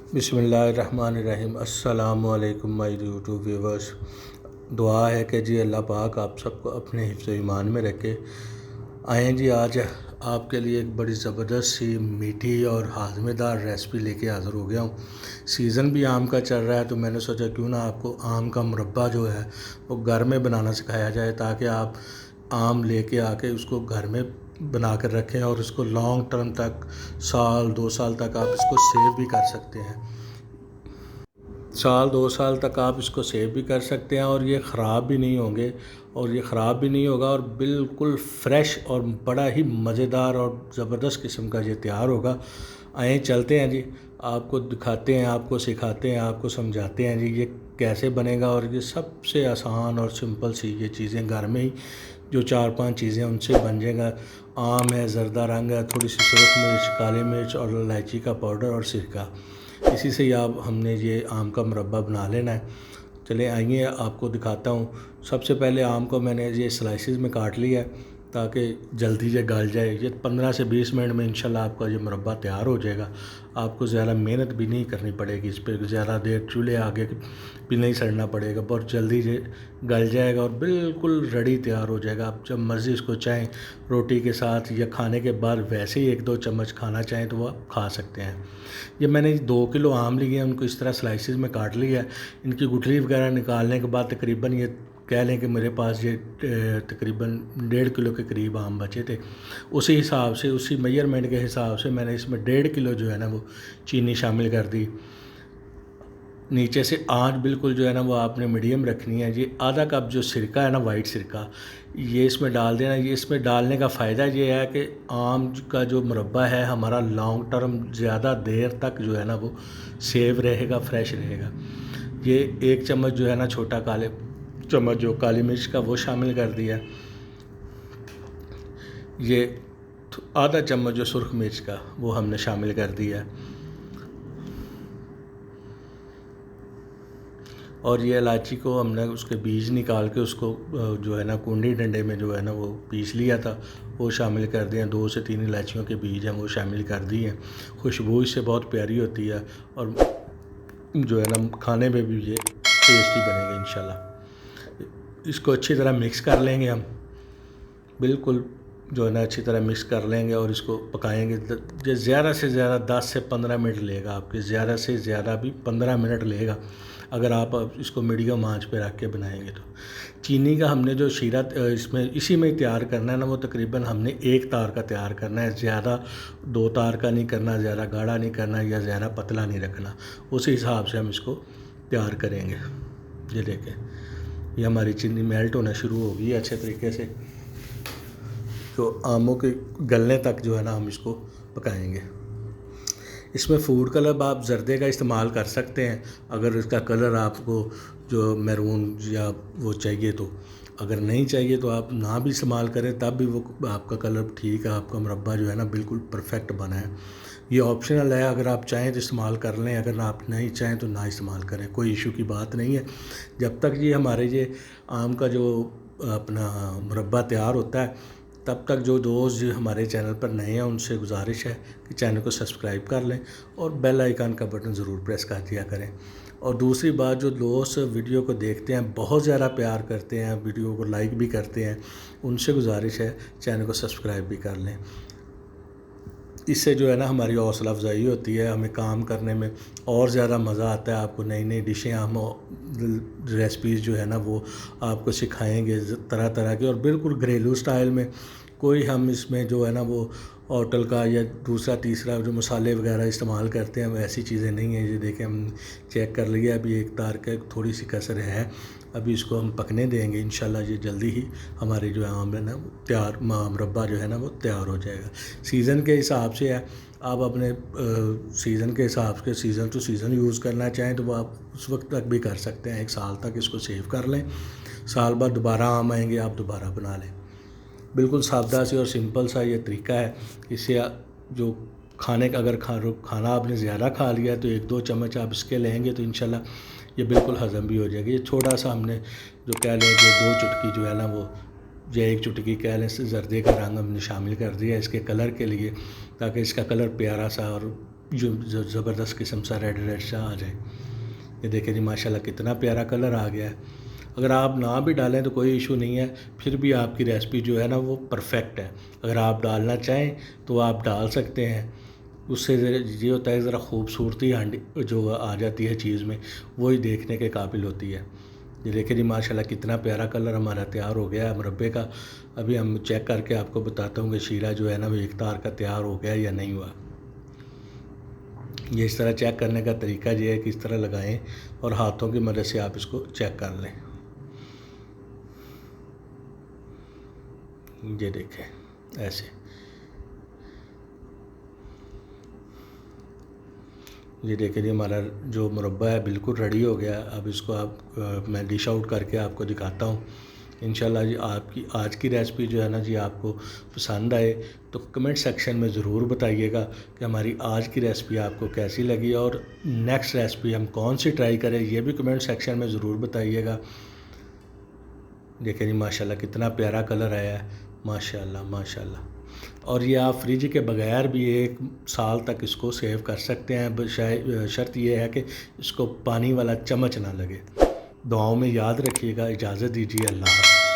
बिस्मिल्लाहिर्रहमानिर्रहीम। अस्सलामुअलैकुम my YouTube viewers. दुआ है कि जी अल्लाह पाक आप सबको अपने हिफ्ज़ ईमान में रखे। आएँ जी, आज आपके लिए एक बड़ी ज़बरदस्त सी मीठी और हाज़मेदार रेसिपी लेके हाज़िर हो गया हूँ। सीज़न भी आम का चल रहा है तो मैंने सोचा क्यों ना आपको आम का मुरब्बा जो है वो घर में बनाना सिखाया जाए, ताकि आप आम लेके आके उसको घर में बना कर रखें और उसको लॉन्ग टर्म तक, साल 2 साल तक आप इसको सेव भी कर सकते हैं। साल 2 साल तक आप इसको सेव भी कर सकते हैं और ये ख़राब भी नहीं होंगे, और ये ख़राब भी नहीं होगा और बिल्कुल फ्रेश और बड़ा ही मज़ेदार और ज़बरदस्त किस्म का ये तैयार होगा। आए चलते हैं जी, आपको दिखाते हैं, आपको सिखाते हैं, आपको समझाते हैं जी ये कैसे बनेगा। और ये सबसे आसान और सिंपल सी ये चीज़ें घर में ही जो 4-5 चीज़ें उनसे बन जाएगा। आम है, ज़र्दा रंग है, थोड़ी सी सुरख मिर्च, काली मिर्च और इलायची का पाउडर और सिरका, इसी से ही आप हमने ये आम का मुरब्बा बना लेना है। चले आइए आपको दिखाता हूँ। सबसे पहले आम को मैंने ये स्लाइसेस में काट लिया है ताकि जल्दी ये गल जाए। ये 15 से 20 मिनट में इंशाल्लाह आपका ये मुरब्बा तैयार हो जाएगा। आपको ज़्यादा मेहनत भी नहीं करनी पड़ेगी, इस पर ज़्यादा देर चूल्हे आगे भी नहीं सड़ना पड़ेगा, बहुत जल्दी ये गल जाएगा और बिल्कुल रेडी तैयार हो जाएगा। आप जब मर्ज़ी इसको चाहें रोटी के साथ या खाने के बाद वैसे ही 1-2 चम्मच खाना चाहें तो वो आप खा सकते हैं। ये मैंने 2 किलो आम लिए हैं, उनको इस तरह स्लाइसेस में काट लिया है। इनकी गुठली वगैरह निकालने के बाद तकरीबन ये कह लें कि मेरे पास ये तकरीबन 1.5 किलो के करीब आम बचे थे। उसी हिसाब से, उसी मेजरमेंट के हिसाब से मैंने इसमें 1.5 किलो जो है ना वो चीनी शामिल कर दी। नीचे से आंच बिल्कुल जो है ना वो आपने मीडियम रखनी है। ये आधा कप जो सिरका है ना, वाइट सिरका, ये इसमें डाल देना। ये इसमें डालने का फ़ायदा ये है कि आम का जो मुरब्बा है हमारा लॉन्ग टर्म ज़्यादा देर तक जो है ना वो सेव रहेगा, फ्रेश रहेगा। ये 1 चम्मच जो है ना छोटा काले चम्मच जो काली मिर्च का वो शामिल कर दिया। ये आधा चम्मच जो सुरख मिर्च का वो हमने शामिल कर दिया। और ये इलायची को हमने उसके बीज निकाल के उसको जो है ना कूंडी डंडे में जो है ना वो पीस लिया था, वो शामिल कर दिए। 2 से 3 इलायचियों के बीज हैं वो शामिल कर दिए। खुशबू इससे बहुत प्यारी होती है और जो है ना खाने में भी ये टेस्टी बनेगा इंशाल्लाह। इसको अच्छी तरह मिक्स कर लेंगे हम, बिल्कुल जो है ना अच्छी तरह मिक्स कर लेंगे और इसको पकाएंगे। जो ज़्यादा से ज़्यादा 10 से 15 मिनट लेगा, आपके ज़्यादा से ज़्यादा भी 15 मिनट लेगा अगर आप इसको मीडियम आंच पे रख के बनाएंगे तो। चीनी का हमने जो शीरा इसमें इसी में तैयार करना है ना, वो तकरीबन हमने 1 तार का तैयार करना है। ज़्यादा 2 तार का नहीं करना, ज़्यादा गाढ़ा नहीं करना या ज़्यादा पतला नहीं रखना। उसी हिसाब से हम इसको तैयार करेंगे। ये देखें, ये हमारी चीनी मेल्ट होना शुरू हो गई है अच्छे तरीके से। तो आमों के गलने तक जो है ना हम इसको पकाएंगे। इसमें फूड कलर आप जर्दे का इस्तेमाल कर सकते हैं अगर इसका कलर आपको जो मैरून या वो चाहिए तो। अगर नहीं चाहिए तो आप ना भी इस्तेमाल करें, तब भी वो आपका कलर ठीक है, आपका मुरब्बा जो है ना बिल्कुल परफेक्ट बना है। ये ऑप्शनल है, अगर आप चाहें तो इस्तेमाल कर लें, अगर आप नहीं चाहें तो ना इस्तेमाल करें, कोई इशू की बात नहीं है। जब तक ये हमारे ये आम का जो अपना मुरब्बा तैयार होता है तब तक जो दोस्त जो हमारे चैनल पर नए हैं उनसे गुजारिश है कि चैनल को सब्सक्राइब कर लें और बेल आइकन का बटन ज़रूर प्रेस कर दिया करें। और दूसरी बात, जो दोस्त वीडियो को देखते हैं, बहुत ज़्यादा प्यार करते हैं, वीडियो को लाइक भी करते हैं, उनसे गुजारिश है चैनल को सब्सक्राइब भी कर लें। इससे जो है ना हमारी हौसला अफजाई होती है, हमें काम करने में और ज़्यादा मज़ा आता है। आपको नई नई डिशें, हम रेसिपीज़ जो है ना वो आपको सिखाएंगे तरह तरह की, और बिल्कुल घरेलू स्टाइल में। कोई हम इसमें जो है ना वो होटल का या दूसरा तीसरा जो मसाले वगैरह इस्तेमाल करते हैं वैसी चीज़ें नहीं हैं। ये देखें, हम चेक कर लिया, अभी 1 तार का थोड़ी सी कसर है, अभी इसको हम पकने देंगे। इंशाल्लाह ये जल्दी ही हमारे जो आम है ना तैयार, मुरब्बा जो है ना वो तैयार हो जाएगा। सीज़न के हिसाब से है, आप अपने सीज़न के हिसाब से सीज़न टू सीज़न यूज़ करना चाहें तो वो आप उस वक्त तक भी कर सकते हैं। 1 साल तक इसको सेव कर लें, साल बाद दोबारा आम आएंगे, आप दोबारा बना लें। बिल्कुल सादा सी और सिंपल सा ये तरीका है। इससे जो खाने का, अगर खाना आपने ज़्यादा खा लिया है तो 1-2 चम्मच आप इसके लेंगे तो इंशाल्लाह ये बिल्कुल हज़म भी हो जाएगी। ये थोड़ा सा हमने जो कह लें कि 2 चुटकी जो है ना वो, या 1 चुटकी कह लें, जर्दे का रंग हमने शामिल कर दिया इसके कलर के लिए, ताकि इसका कलर प्यारा सा और जो ज़बरदस्त किस्म सा रेड रेड सा आ जाए। ये देखें जी माशाल्लाह कितना प्यारा कलर आ गया है। अगर आप ना भी डालें तो कोई इशू नहीं है, फिर भी आपकी रेसिपी जो है ना वो परफेक्ट है। अगर आप डालना चाहें तो आप डाल सकते हैं। उससे ये होता है ज़रा खूबसूरती हांडी जो आ जाती है चीज़ में, वही देखने के काबिल होती है। ये देखिए जी माशाल्लाह कितना प्यारा कलर हमारा तैयार हो गया है मुरब्बे का। अभी हम चेक करके आपको बताता हूँ कि शीरा जो है ना वो एक तार का तैयार हो गया या नहीं हुआ। ये इस तरह चेक करने का तरीका ये है कि इस तरह लगाएं और हाथों की मदद से आप इसको चेक कर लें। ये देखें ऐसे। ये देखिए जी हमारा जो मुरब्बा है बिल्कुल रेडी हो गया। अब इसको मैं डिश आउट करके आपको दिखाता हूँ। इंशाल्लाह जी आपकी आज की रेसिपी जो है ना जी आपको पसंद आए तो कमेंट सेक्शन में ज़रूर बताइएगा कि हमारी आज की रेसिपी आपको कैसी लगी, और नेक्स्ट रेसिपी हम कौन सी ट्राई करें ये भी कमेंट सेक्शन में ज़रूर बताइएगा। देखिए जी माशाल्लाह कितना प्यारा कलर आया है, माशाल्लाह माशाल्लाह। और ये आप फ्रिज के बगैर भी 1 साल तक इसको सेव कर सकते हैं। शायद शर्त यह है कि इसको पानी वाला चम्मच ना लगे। दुआओं में याद रखिएगा। इजाज़त दीजिए। अल्लाह हाफ़िज़।